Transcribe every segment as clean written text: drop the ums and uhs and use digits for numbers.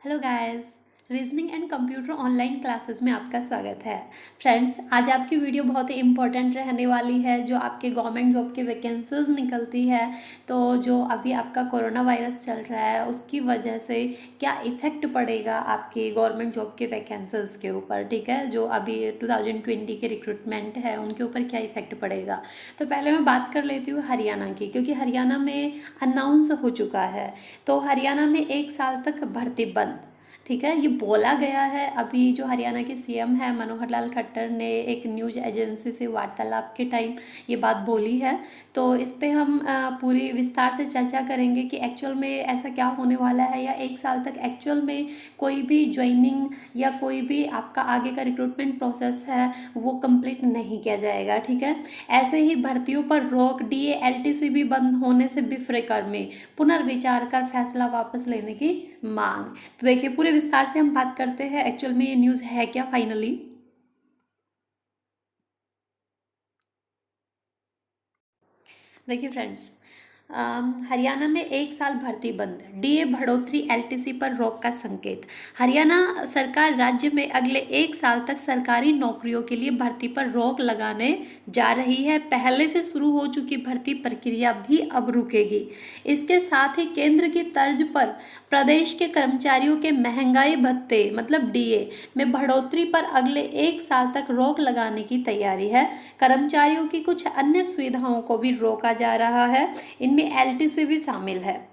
Hello guys. Reasoning and computer online classes में आपका स्वागत है। फ्रेंड्स, आज आपकी वीडियो बहुत ही इम्पोर्टेंट रहने वाली है। जो आपके गवर्नमेंट जॉब की वैकेंसीज निकलती है, तो जो अभी आपका कोरोना वायरस चल रहा है उसकी वजह से क्या इफ़ेक्ट पड़ेगा आपकी गवर्नमेंट जॉब के वैकेंसीज के ऊपर, ठीक है। जो अभी 2020 के रिक्रूटमेंट है उनके ऊपर क्या इफ़ेक्ट पड़ेगा। तो पहले मैं बात कर लेती हूँ हरियाणा की, क्योंकि हरियाणा में अनाउंस हो चुका है। तो हरियाणा में 1 साल तक भर्ती बंद, ठीक है, ये बोला गया है। अभी जो हरियाणा के सीएम है मनोहर लाल खट्टर ने एक न्यूज़ एजेंसी से वार्तालाप के टाइम ये बात बोली है। तो इस पे हम पूरी विस्तार से चर्चा करेंगे कि एक्चुअल में ऐसा क्या होने वाला है, या 1 साल तक एक्चुअल में कोई भी ज्वाइनिंग या कोई भी आपका आगे का रिक्रूटमेंट प्रोसेस है वो कंप्लीट नहीं किया जाएगा, ठीक है। ऐसे ही भर्तियों पर रोक, डीए एलटीसी भी बंद होने से बिफ्रेकर में पुनर्विचार कर फैसला वापस लेने की मांग। तो देखिए, पूरे विस्तार से हम बात करते हैं एक्चुअल में ये न्यूज़ है क्या फाइनली। देखिए फ्रेंड्स, हरियाणा में 1 साल भर्ती बंद, डीए बढ़ोतरी, एलटीसी पर रोक का संकेत। हरियाणा सरकार राज्य में अगले 1 साल तक सरकारी नौकरियों के लिए भर्ती पर रोक लगाने जा रही है। पहले से शुरू हो चुकी भर्ती प्रक्रिया भी अब रुकेगी। इसके साथ ही केंद्र की तर्ज पर प्रदेश के कर्मचारियों के महंगाई भत्ते मतलब डीए में बढ़ोतरी पर अगले 1 साल तक रोक लगाने की तैयारी है। कर्मचारियों की कुछ अन्य सुविधाओं को भी रोका जा रहा है, इनमें एलटीसी भी शामिल है।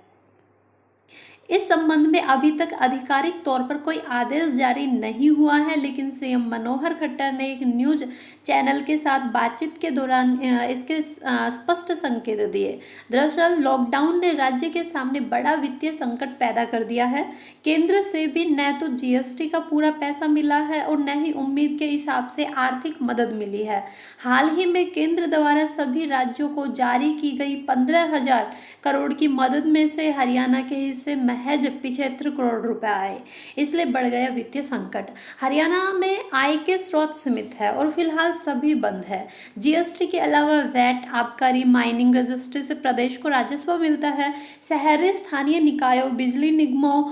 इस संबंध में अभी तक आधिकारिक तौर पर कोई आदेश जारी नहीं हुआ है, लेकिन सीएम मनोहर खट्टर ने एक न्यूज चैनल के साथ बातचीत के दौरान इसके स्पष्ट संकेत दिए। दरअसल लॉकडाउन ने राज्य के सामने बड़ा वित्तीय संकट पैदा कर दिया है। केंद्र से भी न तो जीएसटी का पूरा पैसा मिला है और न ही उम्मीद के हिसाब से आर्थिक मदद मिली है। हाल ही में केंद्र द्वारा सभी राज्यों को जारी की गई 15,000 करोड़ की मदद में से हरियाणा के हिस्से महज 75 करोड़ रुपए आए, इसलिए बढ़ गया वित्तीय संकट। हरियाणा में आय के स्रोत सीमित है और फिलहाल सभी बंद है। जीएसटी के अलावा वैट, आबकारी, माइनिंग रजिस्ट्री से प्रदेश को राजस्व मिलता है। शहरी स्थानीय निकायों, बिजली निगमों,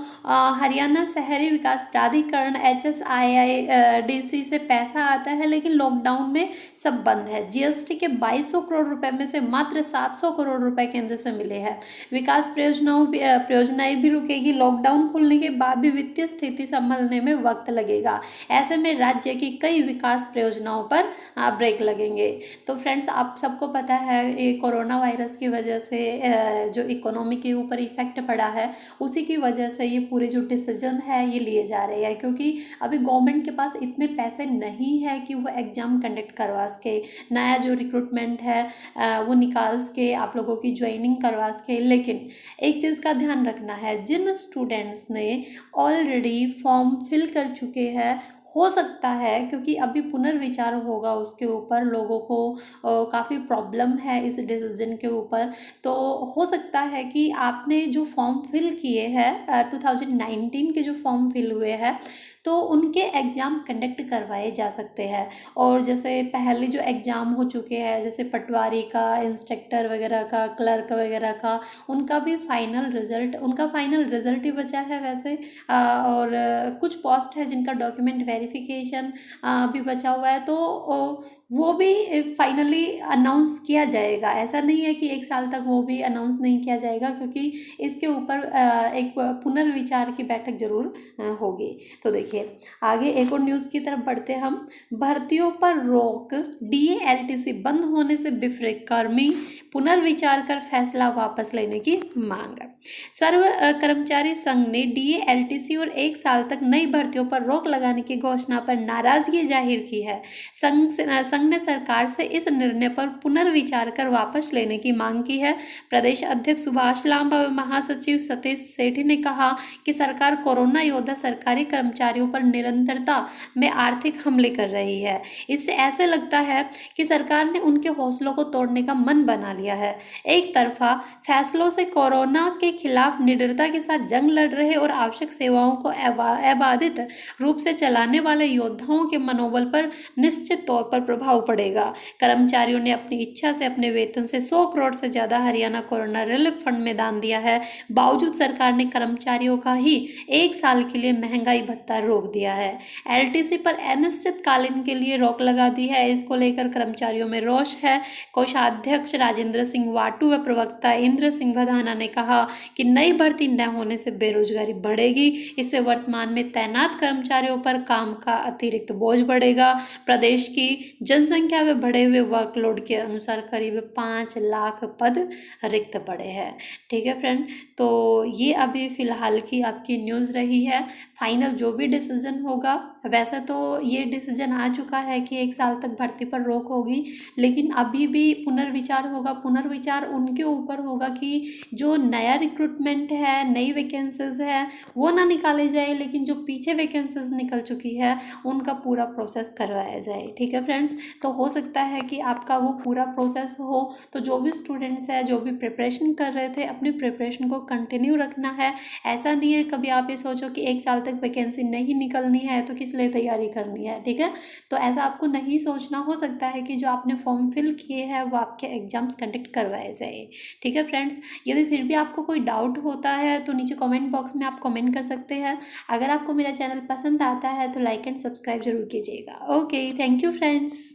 हरियाणा शहरी विकास प्राधिकरण HSIIDC से पैसा आता है, लेकिन लॉकडाउन में सब बंद है। जीएसटी के 2200 करोड़ रुपए में से मात्र 700 करोड़ रुपए केंद्र से मिले हैं। विकास परियोजनाएं भी रुकेगी। लॉकडाउन खुलने के बाद भी वित्तीय स्थिति संभलने में वक्त लगेगा। ऐसे में राज्य की कई विकास परियोजनाओं पर ब्रेक लगेंगे। तो फ्रेंड्स, आप सबको पता है ये कोरोना वायरस की वजह से जो इकोनॉमी के ऊपर इफेक्ट पड़ा है, उसी की वजह से ये पूरे जो डिसीजन है ये लिए जा रहे हैं, क्योंकि अभी गवर्नमेंट के पास इतने पैसे नहीं है कि वो एग्जाम कंडक्ट करवा सके, नया जो रिक्रूटमेंट है वो निकाल सके, आप लोगों की ज्वाइनिंग करवा सके। लेकिन एक चीज़ का ध्यान रखना है, जिन स्टूडेंट्स ने ऑलरेडी फॉर्म फिल कर चुके हैं, हो सकता है क्योंकि अभी पुनर्विचार होगा उसके ऊपर, लोगों को काफ़ी प्रॉब्लम है इस डिसीजन के ऊपर। तो हो सकता है कि आपने जो फॉर्म फिल किए हैं 2019 के जो फॉर्म फिल हुए हैं, तो उनके एग्ज़ाम कंडक्ट करवाए जा सकते हैं। और जैसे पहले जो एग्ज़ाम हो चुके हैं, जैसे पटवारी का, इंस्ट्रक्टर वगैरह का, क्लर्क वगैरह का, उनका फाइनल रिजल्ट ही बचा है वैसे। और कुछ पोस्ट है जिनका डॉक्यूमेंट वेरिफिकेशन भी बचा हुआ है, तो वो भी फाइनली अनाउंस किया जाएगा। ऐसा नहीं है कि 1 साल तक वो भी अनाउंस नहीं किया जाएगा, क्योंकि इसके ऊपर एक पुनर्विचार की बैठक जरूर होगी। तो देखिए, आगे एक और न्यूज़ की तरफ बढ़ते हम। भर्तियों पर रोक, डीए एलटीसी बंद होने से बिफरे कर्मी, पुनर्विचार कर फैसला वापस लेने की मांग। सर्व कर्मचारी संघ ने डीए एलटीसी और 1 साल तक नई भर्तियों पर रोक लगाने की घोषणा पर नाराजगी जाहिर की है। संघ ने सरकार से इस निर्णय पर पुनर्विचार कर वापस लेने की मांग की है। प्रदेश अध्यक्ष सुभाष लांबा व महासचिव सतीश सेठी ने कहा कि सरकार कोरोना योद्धा सरकारी कर्मचारियों पर निरंतरता में आर्थिक हमले कर रही है। इससे ऐसे लगता है कि सरकार ने उनके हौसलों को तोड़ने का मन बना लिया है। एक तरफा फैसलों से कोरोना के खिलाफ निडरता के साथ जंग लड़ रहे और आवश्यक सेवाओं को अबाधित रूप से चलाने वाले योद्धाओं के मनोबल पर निश्चित तौर पर प्रभाव प्रभाव पड़ेगा। कर्मचारियों ने अपनी इच्छा से अपने वेतन से 100 करोड़ से ज़्यादा हरियाणा कोरोना रिलीफ फंड में दान दिया है। बावजूद सरकार ने कर्मचारियों का ही 1 साल के लिए महंगाई भत्ता रोक दिया है। एलटीसी पर अनिश्चितकालीन के लिए रोक लगा दी है। इसको लेकर कर्मचारियों में रोष है। कोषाध्यक्ष राजेंद्र सिंह वाटू व प्रवक्ता इंद्र सिंह भदाना ने कहा कि नई भर्ती न होने से बेरोजगारी बढ़ेगी। इससे वर्तमान में तैनात कर्मचारियों पर काम का अतिरिक्त बोझ बढ़ेगा। प्रदेश की जनसंख्या व बढ़े हुए वर्कलोड के अनुसार करीब 5 लाख पद रिक्त पड़े हैं। ठीक है फ्रेंड, तो ये अभी फ़िलहाल की आपकी न्यूज़ रही है। फाइनल जो भी डिसीजन होगा, वैसे तो ये डिसीजन आ चुका है कि 1 साल तक भर्ती पर रोक होगी, लेकिन अभी भी पुनर्विचार होगा। पुनर्विचार उनके ऊपर होगा कि जो नया रिक्रूटमेंट है, नई वैकेंसीज है, वो ना निकाले जाए, लेकिन जो पीछे वैकेंसीज निकल चुकी है उनका पूरा प्रोसेस करवाया जाए। ठीक है फ्रेंड्स, तो हो सकता है कि आपका वो पूरा प्रोसेस हो। तो जो भी स्टूडेंट्स हैं, जो भी प्रिपरेशन कर रहे थे, अपनी प्रिपरेशन को कंटिन्यू रखना है। ऐसा नहीं है कभी आप ये सोचो कि 1 साल तक वैकेंसी नहीं निकलनी है तो किस लिए तैयारी करनी है। ठीक है, तो ऐसा आपको नहीं सोचना। हो सकता है कि जो आपने फॉर्म फिल किए हैं वो आपके एग्जाम्स कंडक्ट करवाए जाए। ठीक है फ्रेंड्स, यदि फिर भी आपको कोई डाउट होता है तो नीचे कमेंट बॉक्स में आप कमेंट कर सकते हैं। अगर आपको मेरा चैनल पसंद आता है तो लाइक एंड सब्सक्राइब जरूर कीजिएगा। Okay, thank you friends.